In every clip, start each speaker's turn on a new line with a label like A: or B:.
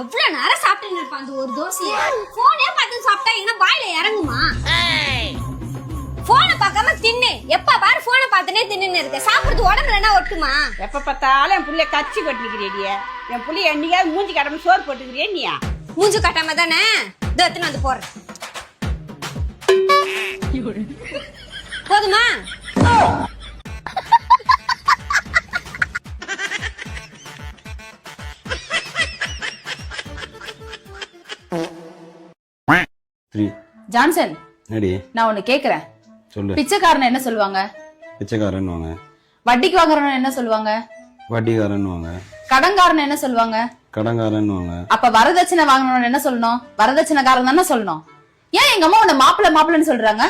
A: எவ்வளவு நேரம் சாப்பிட்டு இருப்பான் அந்த ஒரு தோசைய. போனே பார்த்து சாப்பிட்டா என்ன வாயில இறங்குமா? போனை பார்க்காம தின்னு. எப்ப பாரு போனை பார்த்துனே தின்னு இருக்க. சாப்பிடுறது உடம்புல என்ன ஒட்டுமா?
B: எப்ப பார்த்தாலும் என் புள்ளைய கச்சி கட்டிக்கிறேடிய. என் புள்ளைய என்னைக்காவது மூஞ்சி கட்டாம சோறு போட்டுக்கிறியா நீயா?
A: மூஞ்சி கட்டாம தானே எடுத்துன்னு வந்து போறேன். போதுமா?
C: ஜான்சன்,
D: என்னடி
C: நான் ஒன்னு கேக்குறேன்.
D: சொல்லு.
C: பிச்சைக்காரன் என்ன சொல்லுவாங்க?
D: பிச்சைக்காரன் வாங்க.
C: வட்டிக்கு வாங்குறவன் என்ன சொல்லுவாங்க?
D: வட்டிக்காரன் வாங்க.
C: கடன்காரன் என்ன சொல்லுவாங்க?
D: கடன்காரன் வாங்க.
C: அப்ப வரதட்சணை வாங்கணும்னு என்ன சொல்லணும்? வரதட்சணைக்காரன் தானே சொல்லணும். ஏன் எங்க அம்மா உன்னை மாப்பிள்ள மாப்பிள்ளன்னு சொல்றாங்க?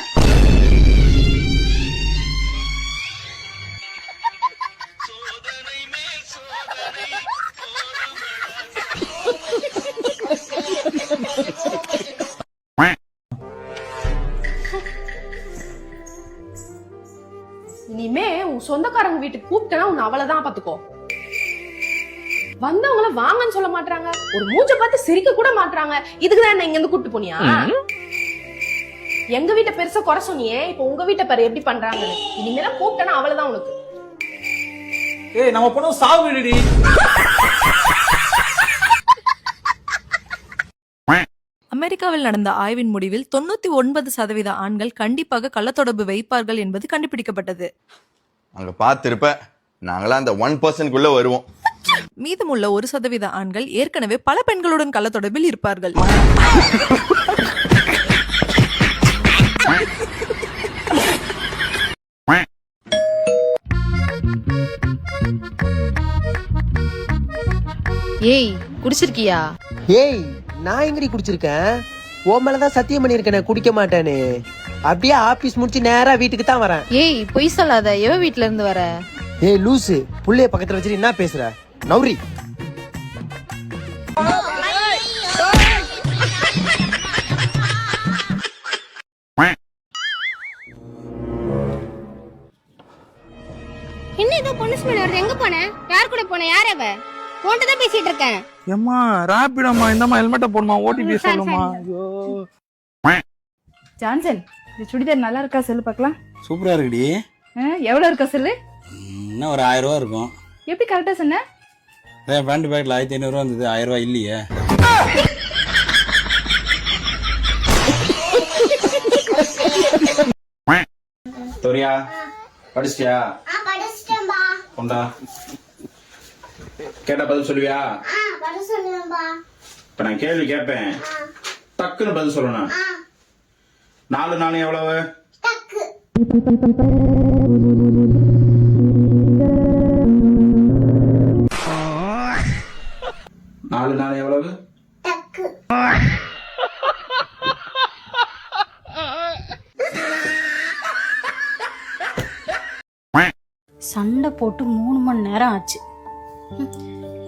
E: இனிமே உன் சொந்தக்காரங்க வீட்டுக்கு கூப்பிட்டனா உன்னை அவ்வளவுதான் பாத்துக்கோ. வந்தவங்கள வாங்கன்னு சொல்ல மாட்டாங்க, ஒரு மூஞ்ச பார்த்து சிரிக்க கூட மாட்டாங்க. இதுக்குதான் என்ன இங்க இருந்து கூப்பிட்டு போனியா? எங்க வீட்டை பெருசா குறை சொன்னியே, இப்ப உங்க வீட்டை பாரு எப்படி பண்றாங்கன்னு. இனிமேல கூப்பிட்டனா அவ்வளவுதான் உனக்கு.
F: ஏய் நம்ம பொண்ணு சாவு வீடுடி.
G: அமெரிக்காவில் நடந்த ஆய்வின் முடிவில் 99% ஆண்கள் கண்டிப்பாக கள்ளத்தொடர்பு வைப்பார்கள் என்பது கண்டுபிடிக்கப்பட்டது.
H: அங்க பார்த்திருப்ப நாங்களாம் அந்த 1% வருவோம்.
G: மீதமுள்ள 1% ஆண்கள் ஏற்கனவே பல பெண்களுடன் கள்ளத்தொடர்பில் இருப்பார்கள்.
I: ஏய் குடிச்சிருக்கியா?
J: ஏய் நான் எங்கடி குடிச்சிருக்கேன்? ஓ மேலதான் சத்தியம் பண்ணிருக்கேன் குடிக்க மாட்டேன்னு. அப்படியே ஆபீஸ் முடிச்சு நேரா வீட்டுக்கு தான் வரேன்.
I: ஏய் பொய் சொல்லாத. எவ வீட்ல இருந்து வர?
J: ஏய் லூசு, புள்ளைய பக்கத்துல வச்சுட்டு என்ன பேசுற? நௌரி.
A: என்ன ஏதோ பொண்ணு ஸ்மெல் வருது. எங்க போன? யார் கூட போன? யார் அவ? போன்ட்டு தான் பேசிட்டு இருக்கேன்.
F: ஏம்மா ராபிடம்மா, இந்தம்மா ஹெல்மெட்டை போடுமா, ஓடிபி சொல்லுமா. ஐயோ
C: ஜான்சன், இந்த சுடிதார் நல்லா இருக்கா சொல்லு பார்க்கலாம்.
D: சூப்பரா இருக்குடி.
C: எவ்வளவு இருக்கா சொல்லு.
D: என்ன ஒரு 1000 ரூபா இருக்கும்.
C: எப்படி கரெக்டா சொன்ன?
D: பேண்ட் பேக்ல 1500 ரூபா இருந்தது, 1000 ரூபா இல்லையே. தோரியா படிச்சிட்டியா?
A: படிச்சிட்டேன்பா.
D: கொண்டா. கேட்டா பதில் சொல்லுவியா?
A: பதில் சொல்லுவேன்பா.
D: இப்ப நான் கேள்வி கேட்பேன், டக்குன்னு பதில் சொல்லணும். 4 4 எவ்வளவு?
A: டக்கு.
D: 4 4 எவ்வளவு?
A: டக்கு.
K: சண்டை போட்டு 3 மணி நேரம் ஆச்சு.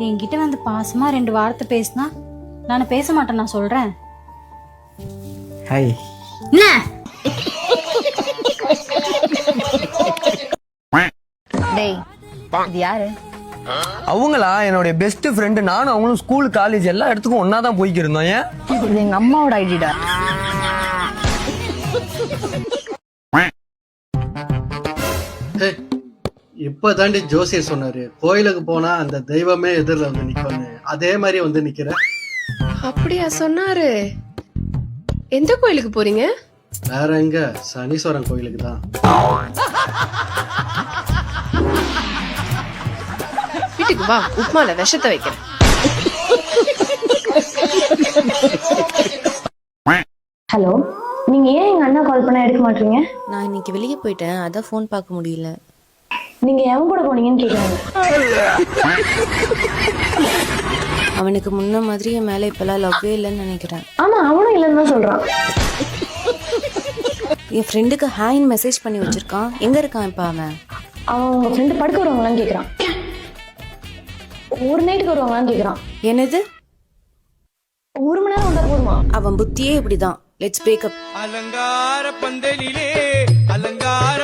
K: என்கிட்ட வந்து பாசமா 2 வார்த்தை பேசினா நான் பேச மாட்டேன். நான் சொல்றேன்.
J: ஹாய்.
K: என்ன
I: டேய் இது யாரு?
J: அவங்களா என்னோட பெஸ்ட் ஃப்ரெண்டு. நானும் அவங்களும் ஸ்கூல் காலேஜ் எல்லா இடத்துக்கும் ஒன்னா தான் போய்க்கு இருந்தோம். ஏன்?
I: இது எங்க அம்மாவோட ஐடிடா.
L: இப்பதாண்டி ஜோசியர் சொன்னாரு, கோயிலுக்கு போனா அந்த தெய்வமே எதிரில் வந்து நிக்கணும்னு. அதே மாதிரி வந்து நிக்கிற.
E: அப்படியா சொன்னாரு? எந்த கோயிலுக்கு போறீங்க?
L: வேற எங்க, சனீஸ்வரன் கோயிலுக்கு தான்.
E: வீட்டுக்கு வா, உப்மால விஷத்தை வைக்கிறேன்.
K: ஹலோ, நீங்க ஏன் எங்க அண்ணா கால் பண்ணா எடுக்க மாட்டீங்க?
I: நான் இன்னைக்கு வெளியே போயிட்டேன், அதான் ஃபோன் பார்க்க முடியல.
K: நீங்க எவன் கூட போனீங்கன்னு கேக்குறாங்க.
I: அவனுக்கு முன்ன மாதிரி என் மேல இப்பெல்லாம் லவ்வே இல்லைன்னு நினைக்கிறேன்.
K: ஆமா, அவனும் இல்லைன்னு தான் சொல்றான்.
I: என் ஃப்ரெண்டுக்கு ஹாய்ன்னு மெசேஜ் பண்ணி வச்சிருக்கான். எங்க இருக்கான் இப்ப அவன்?
K: அவன் உங்க ஃப்ரெண்டு படுக்க வருவாங்களான்னு கேக்குறான். ஒரு நைட்டுக்கு வருவாங்களான்னு கேக்குறான்.
I: என்னது?
K: 1 மணி நேரம் வந்தா போதுமா?
I: அவன் புத்தியே இப்படிதான். Let's break up.
F: அலங்கார பந்தலிலே அலங்கார